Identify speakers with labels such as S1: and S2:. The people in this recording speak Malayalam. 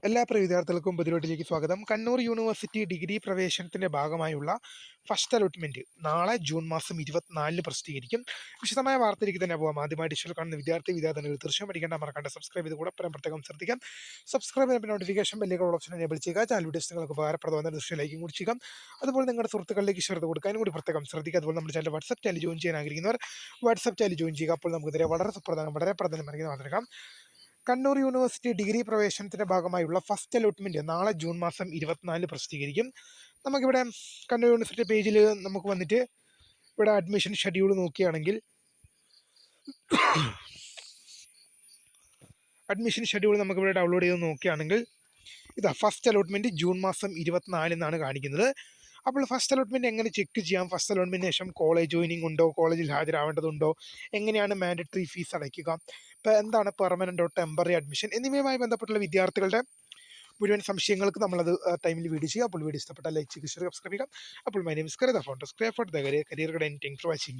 S1: എല്ലാ പ്രിയ വിദ്യാർത്ഥികൾക്കും പുതിയതിലേക്ക് സ്വാഗതം. കണ്ണൂർ യൂണിവേഴ്സിറ്റി ഡിഗ്രി പ്രവേശനത്തിന്റെ ഭാഗമായുള്ള ഫസ്റ്റ് അലോട്ട്മെന്റ് നാളെ ജൂൺ മാസം 24-ന് പ്രസിദ്ധീകരിക്കും. വിശദമായ വാർത്തയിലേക്ക് തന്നെ പോകാം. ആദ്യമായി ഡിജിറ്റൽ കാണുന്ന വിദ്യാർത്ഥികൾ തീർച്ചയായും പഠിക്കേണ്ട മറക്കാണ്ട് സബ്സ്ക്രൈബ് ചെയ്ത് കൂടെ പ്രത്യേകം ശ്രദ്ധിക്കാം. സബ്സ്ക്രൈബ് ചെയ്യുന്ന നോട്ടിഫിക്കേഷൻ ബെല്ലുകൾ ഓപ്ഷൻ എനേബിൾ ചെയ്യുക. ചാനൽ വീഡിയോസ് നിങ്ങൾക്ക് ഉപകാരപ്രദമായ ദൃശ്യം ലൈക്കും കൂടി ചെയ്യുക. അതുപോലെ നിങ്ങളുടെ സുഹൃത്തുക്കളിലേക്ക് ഷെയർ ചെയ്ത് കൊടുക്കാനും കൂടി പ്രത്യേകം ശ്രദ്ധിക്കുക. അതുപോലെ നമ്മുടെ ചാനൽ വാട്സ്ആപ്പ് ചാനൽ ജോയിൻ ചെയ്യാൻ ആഗ്രഹിക്കുന്നവർ വാട്സ്ആപ്പ് ചാനൽ ജോയിൻ ചെയ്യുക. അപ്പോൾ നമുക്കിതിരെ വളരെ പ്രധാനമായിരിക്കുന്ന വാർത്തകൾ. കണ്ണൂർ യൂണിവേഴ്സിറ്റി ഡിഗ്രി പ്രവേശനത്തിന്റെ ഭാഗമായുള്ള ഫസ്റ്റ് അലോട്ട്മെന്റ് നാളെ ജൂൺ മാസം 24-ന് പ്രസിദ്ധീകരിക്കും. നമുക്കിവിടെ കണ്ണൂർ യൂണിവേഴ്സിറ്റി പേജിൽ നമുക്ക് വന്നിട്ട് ഇവിടെ അഡ്മിഷൻ ഷെഡ്യൂൾ നോക്കുകയാണെങ്കിൽ നമുക്കിവിടെ ഡൗൺലോഡ് ചെയ്ത് നോക്കുകയാണെങ്കിൽ ഇതാ ഫസ്റ്റ് അലോട്ട്മെന്റ് ജൂൺ മാസം 24-നാണ് കാണിക്കുന്നത്. അപ്പോൾ ഫസ്റ്റ് അലോട്ട്മെന്റ് എങ്ങനെ ചെക്ക് ചെയ്യാം? ഫസ്റ്റ് അലോട്ട്മെന്റിന് ശേഷം കോളേജ് ജോയിനിങ് ഉണ്ടോ, കോളേജിൽ ഹാജരാവേണ്ടതുണ്ടോ, എങ്ങനെയാണ് മാൻഡറ്ററി ഫീസ് അടയ്ക്കുക, ഇപ്പം എന്താണ് പെർമനന്റോ ടെമ്പററി അഡ്മിഷൻ എന്നിവയുമായി ബന്ധപ്പെട്ടുള്ള വിദ്യാർത്ഥികളുടെ മുഴുവൻ സംശയങ്ങൾക്ക് നമ്മളത് ടൈമിൽ വീഡിയോ ചെയ്യുക. അപ്പോൾ വീഡിയോ ഇഷ്ടപ്പെട്ടാൽ ലൈക്ക് ചെയ്യുക, സബ്സ്ക്രൈബ് ചെയ്യുക. അപ്പോൾ my name is Kareer, the founder, career guidance. Thanks for watching.